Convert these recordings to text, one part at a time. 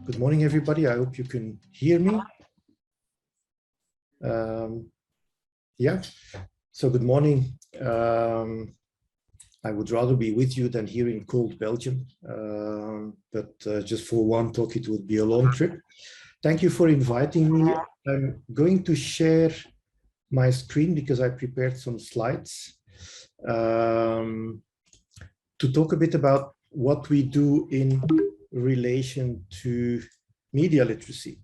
Good morning, everybody. I hope you can hear me. Yeah, so good morning. I would rather be with you than here in cold Belgium, but just for one talk, it would be a long trip. Thank you for inviting me. I'm going to share my screen because I prepared some slides to talk a bit about what we do in relation to media literacy.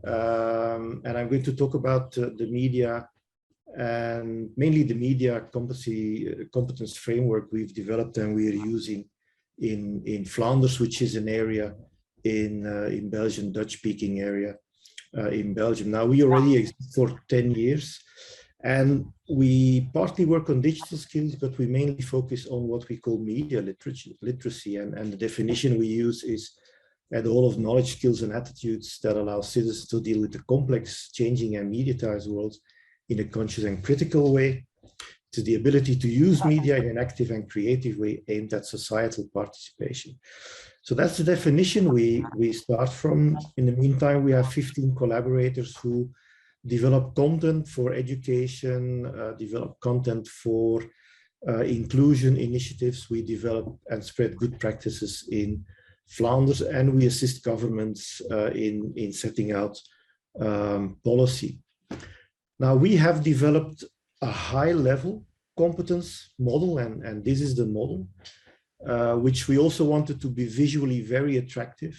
And I'm going to talk about the media and mainly the media competence framework we've developed and we're using in Flanders, which is an area in Belgium, Dutch-speaking area in Belgium. Now, we already exist for 10 years, and we partly work on digital skills, but we mainly focus on what we call media literacy. And the definition we use is the whole of knowledge, skills, and attitudes that allow citizens to deal with the complex, changing, and mediatized world in a conscious and critical way. To the ability to use media in an active and creative way aimed at societal participation. So that's the definition we start from. In the meantime, we have 15 collaborators who develop content for education, develop content for inclusion initiatives. We develop and spread good practices in Flanders, and we assist governments in setting out policy. Now, we have developed a high-level competence model, and this is the model, which we also wanted to be visually very attractive,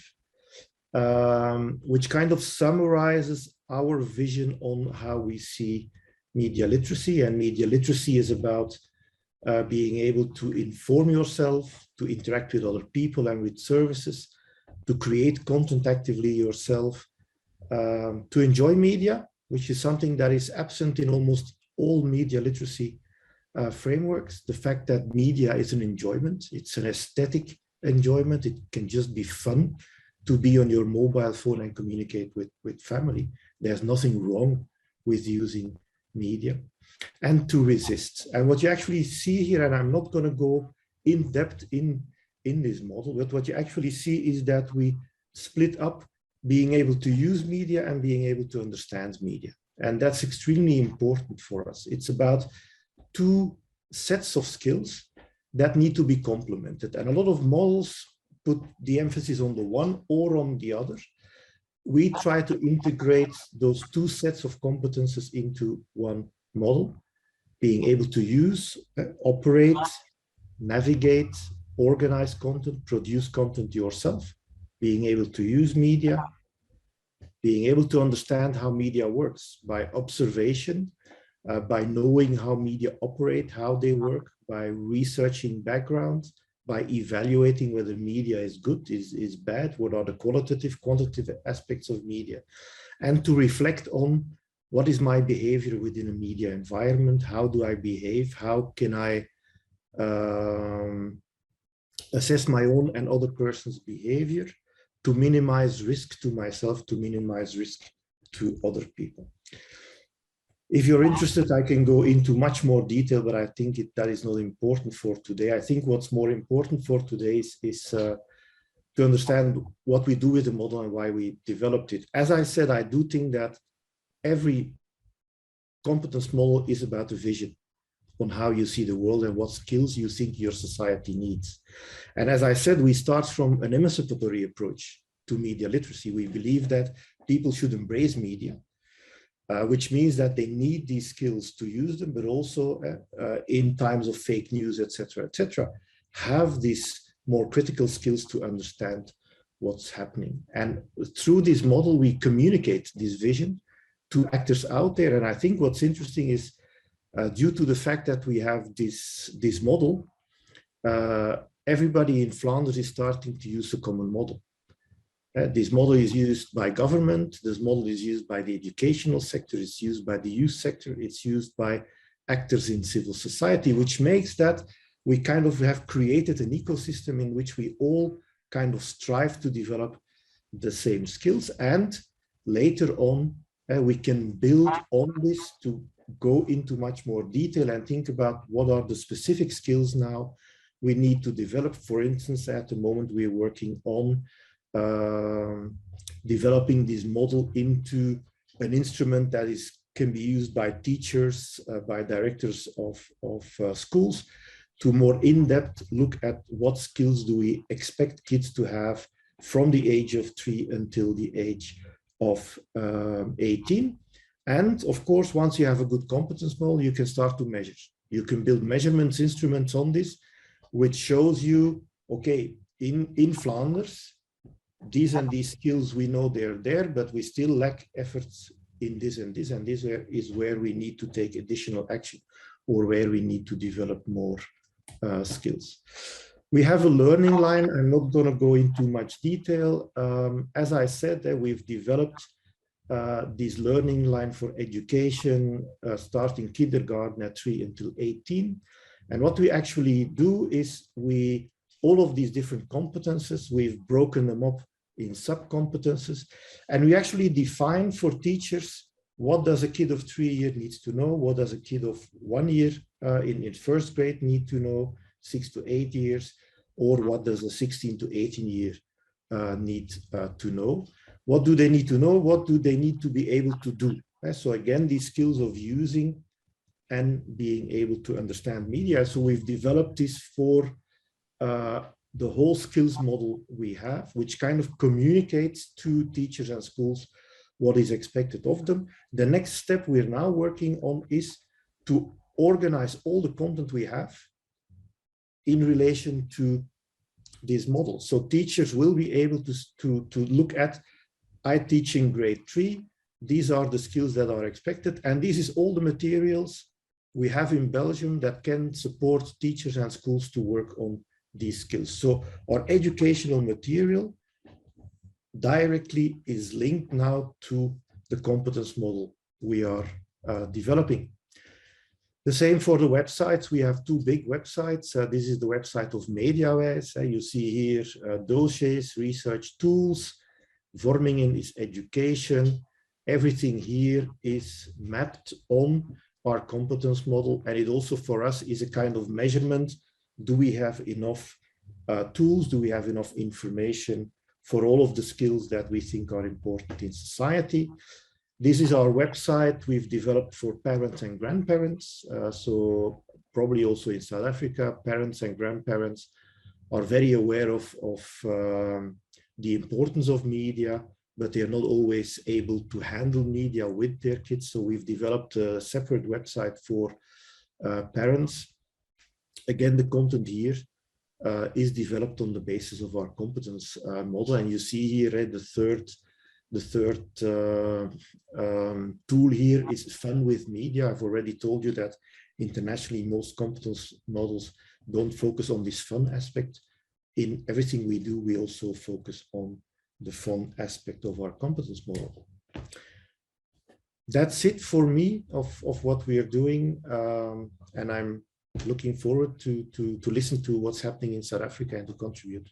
which kind of summarizes our vision on how we see media literacy. And media literacy is about being able to inform yourself, to interact with other people and with services, to create content actively yourself, to enjoy media, which is something that is absent in almost all media literacy frameworks. The fact that media is an enjoyment, it's an aesthetic enjoyment. It can just be fun to be on your mobile phone and communicate with family. There's nothing wrong with using media. And to resist. And what you actually see here, and I'm not going to go in depth in this model, but what you actually see is that we split up being able to use media and being able to understand media. And that's extremely important for us. It's about two sets of skills that need to be complemented. And a lot of models put the emphasis on the one or on the other. We try to integrate those two sets of competences into one model, being able to use, operate, navigate, organize content, produce content yourself, being able to use media, being able to understand how media works by observation, by knowing how media operate, how they work, by researching background, by evaluating whether media is good, is bad, what are the qualitative, quantitative aspects of media, and to reflect on what is my behavior within a media environment, how do I behave, how can I assess my own and other person's behavior to minimize risk to myself, to minimize risk to other people. If you're interested, I can go into much more detail, but I think that is not important for today. I think what's more important for today is to understand what we do with the model and why we developed it. As I said, I do think that every competence model is about a vision on how you see the world and what skills you think your society needs. And as I said, we start from an emancipatory approach to media literacy. We believe that people should embrace media, which means that they need these skills to use them, but also in times of fake news, etc., have these more critical skills to understand what's happening. And through this model, we communicate this vision to actors out there. And I think what's interesting is due to the fact that we have this model, everybody in Flanders is starting to use a common model. This model is used by government, this model is used by the educational sector, it's used by the youth sector, it's used by actors in civil society, which makes that we kind of have created an ecosystem in which we all kind of strive to develop the same skills. And later on, we can build on this to go into much more detail and think about what are the specific skills now we need to develop. For instance, at the moment we're working on developing this model into an instrument that can be used by teachers, by directors of schools, to more in-depth look at what skills do we expect kids to have from the age of 3 until the age of 18. And of course, once you have a good competence model, you can start to measure. You can build measurements instruments on this, which shows you, okay, in Flanders, these and these skills, we know they're there, but we still lack efforts in this and this, and this is where we need to take additional action, or where we need to develop more skills. We have a learning line. I'm not going to go into much detail. As I said, we've developed this learning line for education, starting kindergarten at 3 until 18. And what we actually do is all of these different competences, we've broken them up in sub-competences, and we actually define for teachers, what does a kid of 3 years needs to know? What does a kid of 1 year in first grade need to know, 6 to 8 years? Or what does a 16 to 18 year need to know? What do they need to know? What do they need to be able to do? So again, these skills of using and being able to understand media. So we've developed this for the whole skills model we have, which kind of communicates to teachers and schools what is expected of them. The next step we're now working on is to organize all the content we have in relation to this model. So teachers will be able to look at, I teach in grade 3, these are the skills that are expected, and this is all the materials we have in Belgium that can support teachers and schools to work on these skills. So our educational material directly is linked now to the competence model we are developing. The same for the websites. We have 2 big websites. This is the website of MediaWise. You see here dossiers, research tools. Vormingen is education. Everything here is mapped on our competence model. And it also for us is a kind of measurement. Do we have enough tools? Do we have enough information for all of the skills that we think are important in society? This is our website we've developed for parents and grandparents. So probably also in South Africa, parents and grandparents are very aware of the importance of media, but they're not always able to handle media with their kids. So we've developed a separate website for parents. Again, the content here is developed on the basis of our competence model. And you see here the third tool here is fun with media. I've already told you that internationally most competence models don't focus on this fun aspect. In everything we do, we also focus on the fun aspect of our competence model. That's it for me of what we are doing. And I'm looking forward to listen to what's happening in South Africa and to contribute.